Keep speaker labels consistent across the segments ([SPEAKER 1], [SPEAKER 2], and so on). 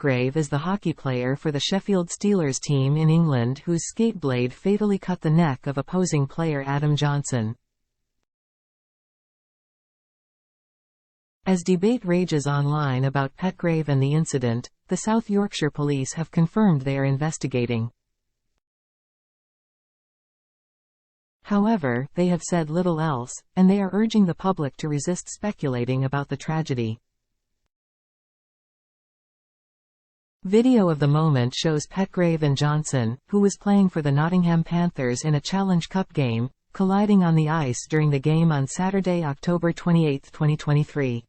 [SPEAKER 1] Petgrave is the hockey player for the Sheffield Steelers team in England whose skate blade fatally cut the neck of opposing player Adam Johnson. As debate rages online about Petgrave and the incident, the South Yorkshire Police have confirmed they are investigating. However, they have said little else, and they are urging the public to resist speculating about the tragedy. Video of the moment shows Petgrave and Johnson, who was playing for the Nottingham Panthers in a Challenge Cup game, colliding on the ice during the game on Saturday, October 28, 2023.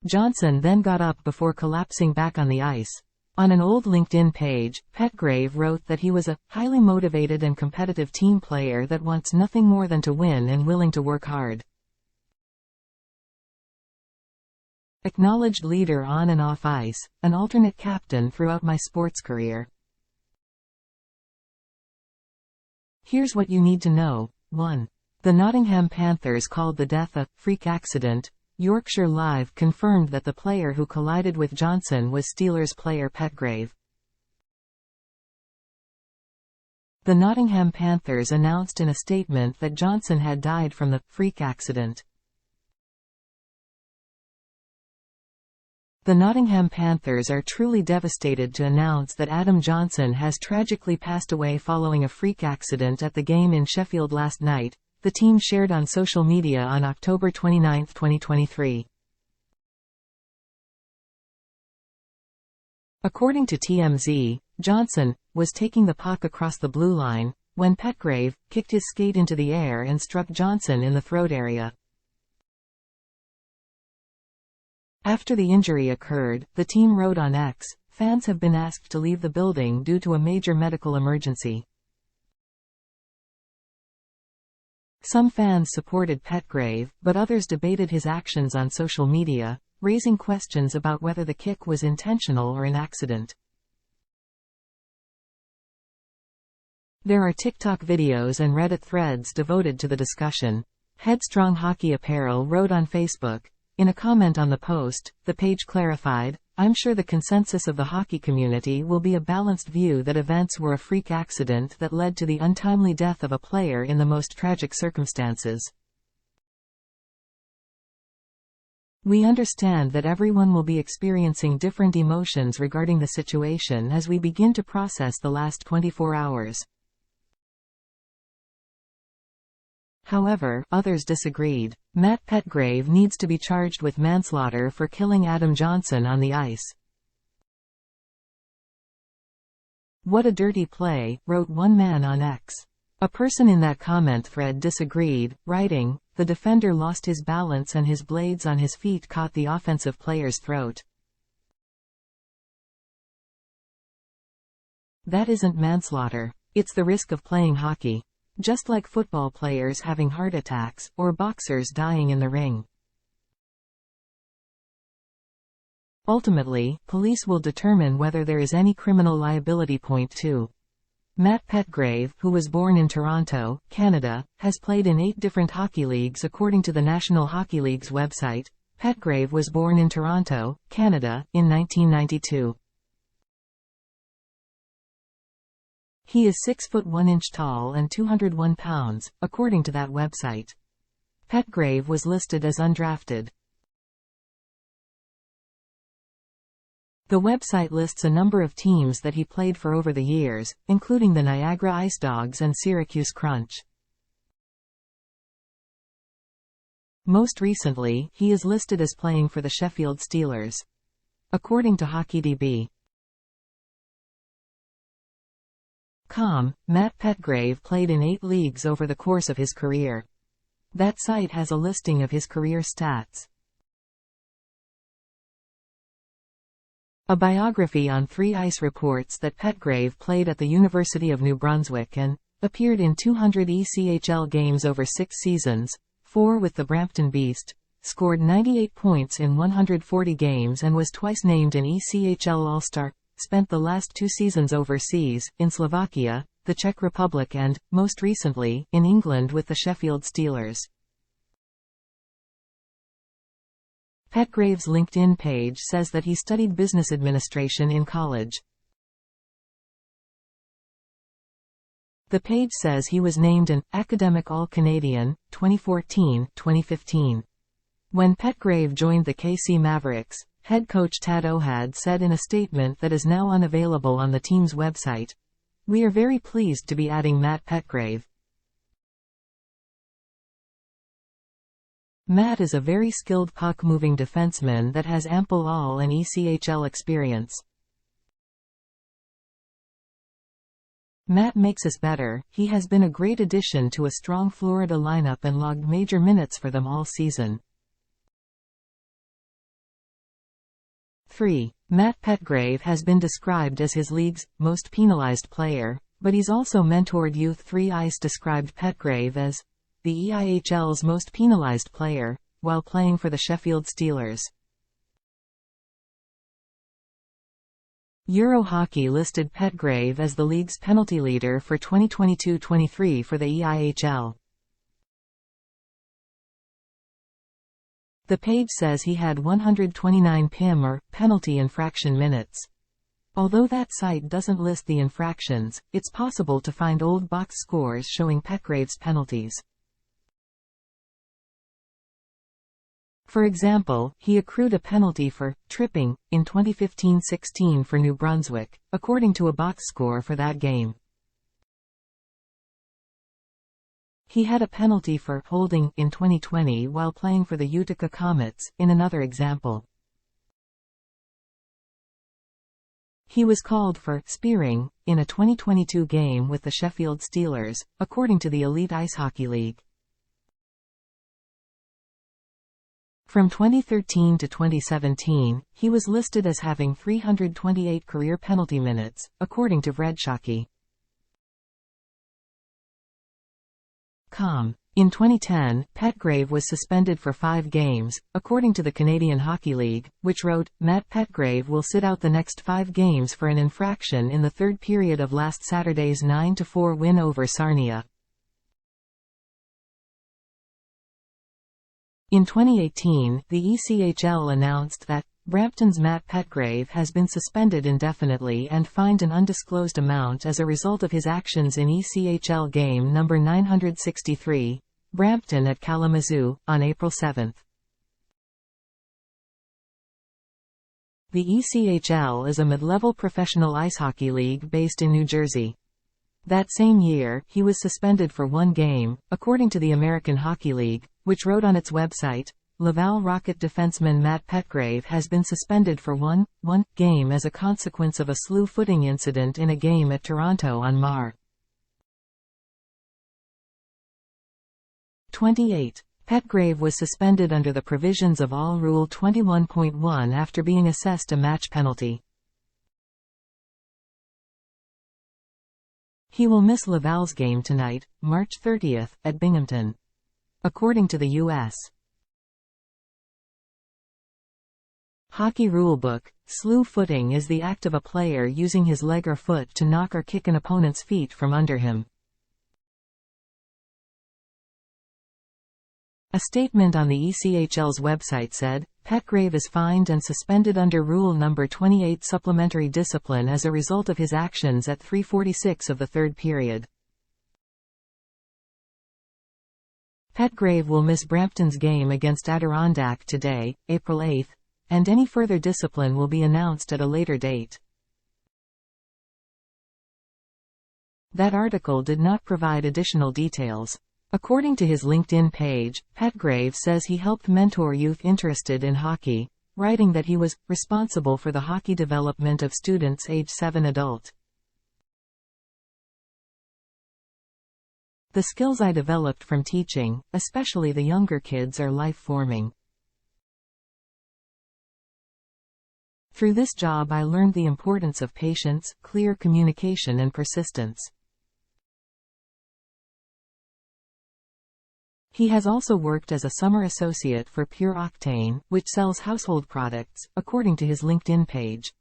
[SPEAKER 1] Johnson then got up before collapsing back on the ice. On an old LinkedIn page, Petgrave wrote that he was a highly motivated and competitive team player that wants nothing more than to win and willing to work hard. Acknowledged leader on and off ice, an alternate captain throughout my sports career. Here's what you need to know. 1. The Nottingham Panthers called the death a freak accident. Yorkshire Live confirmed that the player who collided with Johnson was Steelers player Petgrave. The Nottingham Panthers announced in a statement that Johnson had died from the freak accident. The Nottingham Panthers are truly devastated to announce that Adam Johnson has tragically passed away following a freak accident at the game in Sheffield last night, the team shared on social media on October 29, 2023. According to TMZ, Johnson was taking the puck across the blue line when Petgrave kicked his skate into the air and struck Johnson in the throat area. After the injury occurred, the team wrote on X, fans have been asked to leave the building due to a major medical emergency. Some fans supported Petgrave, but others debated his actions on social media, raising questions about whether the kick was intentional or an accident. There are TikTok videos and Reddit threads devoted to the discussion. Headstrong Hockey Apparel wrote on Facebook. In a comment on the post, the page clarified, "I'm sure the consensus of the hockey community will be a balanced view that events were a freak accident that led to the untimely death of a player in the most tragic circumstances. We understand that everyone will be experiencing different emotions regarding the situation as we begin to process the last 24 hours. However, others disagreed. Matt Petgrave needs to be charged with manslaughter for killing Adam Johnson on the ice. What a dirty play, wrote one man on X. A person in that comment thread disagreed, writing, the defender lost his balance and his blades on his feet caught the offensive player's throat. That isn't manslaughter. It's the risk of playing hockey. Just like football players having heart attacks, or boxers dying in the ring. Ultimately, police will determine whether there is any criminal liability. Point 2. Matt Petgrave, who was born in Toronto, Canada, has played in 8 different hockey leagues according to the National Hockey League's website. Petgrave was born in Toronto, Canada, in 1992. He is 6 foot 1 inch tall and 201 pounds, according to that website. Petgrave was listed as undrafted. The website lists a number of teams that he played for over the years, including the Niagara Ice Dogs and Syracuse Crunch. Most recently, he is listed as playing for the Sheffield Steelers. According to HockeyDB. Matt Petgrave played in 8 leagues over the course of his career. That site has a listing of his career stats. A biography on 3 Ice reports that Petgrave played at the University of New Brunswick and appeared in 200 ECHL games over 6 seasons, 4 with the Brampton Beast, scored 98 points in 140 games and was twice named an ECHL All-Star. Spent the last 2 seasons overseas, in Slovakia, the Czech Republic and, most recently, in England with the Sheffield Steelers. Petgrave's LinkedIn page says that he studied business administration in college. The page says he was named an Academic All-Canadian, 2014-2015. When Petgrave joined the KC Mavericks, head coach Tad Ohad said in a statement that is now unavailable on the team's website, "We are very pleased to be adding Matt Petgrave. Matt is a very skilled puck-moving defenseman that has ample AHL and ECHL experience. Matt makes us better. He has been a great addition to a strong Florida lineup and logged major minutes for them all season." 3. Matt Petgrave has been described as his league's most penalized player, but he's also mentored youth. 3 Ice described Petgrave as the EIHL's most penalized player, while playing for the Sheffield Steelers. Eurohockey listed Petgrave as the league's penalty leader for 2022-23 for the EIHL. The page says he had 129 PIM or penalty infraction minutes. Although that site doesn't list the infractions, it's possible to find old box scores showing Petgrave's penalties. For example, he accrued a penalty for tripping in 2015-16 for New Brunswick, according to a box score for that game. He had a penalty for holding in 2020 while playing for the Utica Comets, in another example. He was called for spearing in a 2022 game with the Sheffield Steelers, according to the Elite Ice Hockey League. From 2013 to 2017, he was listed as having 328 career penalty minutes, according to Vredshockey. In 2010, Petgrave was suspended for 5 games, according to the Canadian Hockey League, which wrote, "Matt Petgrave will sit out the next 5 games for an infraction in the third period of last Saturday's 9-4 win over Sarnia." In 2018, the ECHL announced that Brampton's Matt Petgrave has been suspended indefinitely and fined an undisclosed amount as a result of his actions in ECHL game number 963, Brampton at Kalamazoo, on April 7. The ECHL is a mid-level professional ice hockey league based in New Jersey. That same year, he was suspended for 1 game, according to the American Hockey League, which wrote on its website, Laval Rocket defenseman Matt Petgrave has been suspended for one game as a consequence of a slew footing incident in a game at Toronto on Mar. 28. Petgrave was suspended under the provisions of All Rule 21.1 after being assessed a match penalty. He will miss Laval's game tonight, March 30, at Binghamton. According to the U.S. Hockey Rulebook, slew footing is the act of a player using his leg or foot to knock or kick an opponent's feet from under him. A statement on the ECHL's website said, Petgrave is fined and suspended under Rule No. 28 supplementary discipline as a result of his actions at 3:46 of the third period. Petgrave will miss Brampton's game against Adirondack today, April 8, and any further discipline will be announced at a later date. That article did not provide additional details. According to his LinkedIn page, Petgrave says he helped mentor youth interested in hockey, writing that he was responsible for the hockey development of students age 7 adult. The skills I developed from teaching, especially the younger kids, are life-forming. Through this job I learned the importance of patience, clear communication and persistence. He has also worked as a summer associate for Pure Octane, which sells household products, according to his LinkedIn page.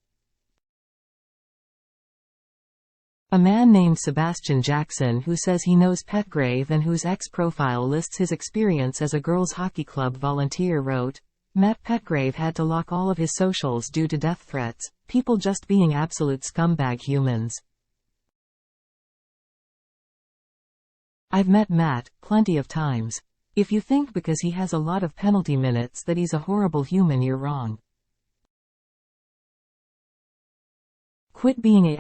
[SPEAKER 1] A man named Sebastian Jackson, who says he knows Petgrave and whose X profile lists his experience as a girls' hockey club volunteer, wrote, Matt Petgrave had to lock all of his socials due to death threats, people just being absolute scumbag humans. I've met Matt plenty of times. If you think because he has a lot of penalty minutes that he's a horrible human, you're wrong. Quit being a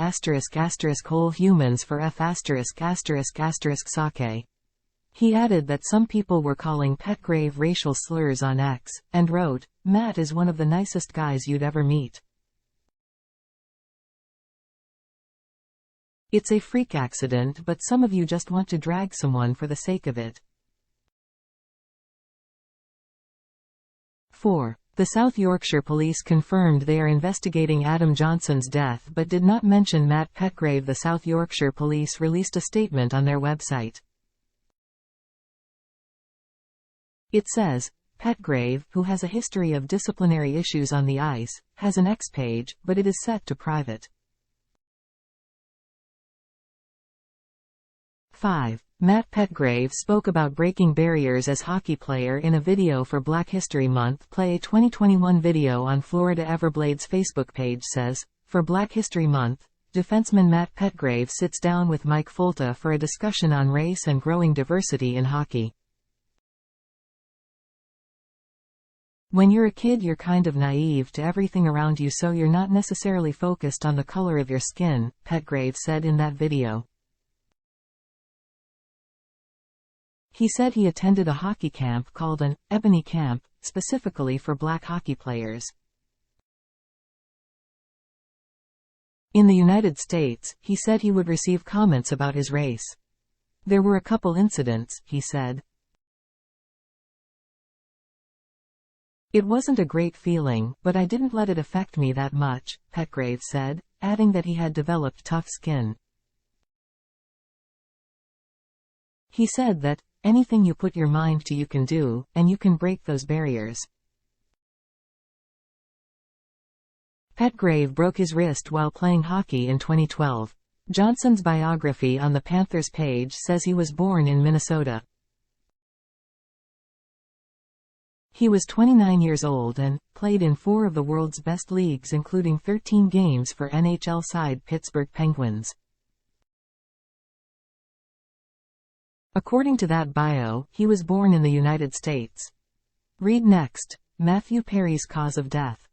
[SPEAKER 1] whole humans for sake. He added that some people were calling Petgrave racial slurs on X, and wrote, "Matt is one of the nicest guys you'd ever meet. It's a freak accident, but some of you just want to drag someone for the sake of it." 4. The South Yorkshire Police confirmed they are investigating Adam Johnson's death but did not mention Matt Petgrave. The South Yorkshire Police released a statement on their website. It says, Petgrave, who has a history of disciplinary issues on the ice, has an X page, but it is set to private. 5. Matt Petgrave spoke about breaking barriers as hockey player in a video for Black History Month. Play 2021 video on Florida Everblades Facebook page says, for Black History Month, defenseman Matt Petgrave sits down with Mike Folta for a discussion on race and growing diversity in hockey. When you're a kid, you're kind of naive to everything around you, so you're not necessarily focused on the color of your skin, Petgrave said in that video. He said he attended a hockey camp called an Ebony Camp, specifically for black hockey players. In the United States, he said he would receive comments about his race. There were a couple incidents, he said. It wasn't a great feeling, but I didn't let it affect me that much, Petgrave said, adding that he had developed tough skin. He said that, anything you put your mind to you can do, and you can break those barriers. Petgrave broke his wrist while playing hockey in 2012. Johnson's biography on the Panthers page says he was born in Minnesota. He was 29 years old and played in 4 of the world's best leagues, including 13 games for NHL side Pittsburgh Penguins. According to that bio, he was born in the United States. Read next. Matthew Perry's cause of death.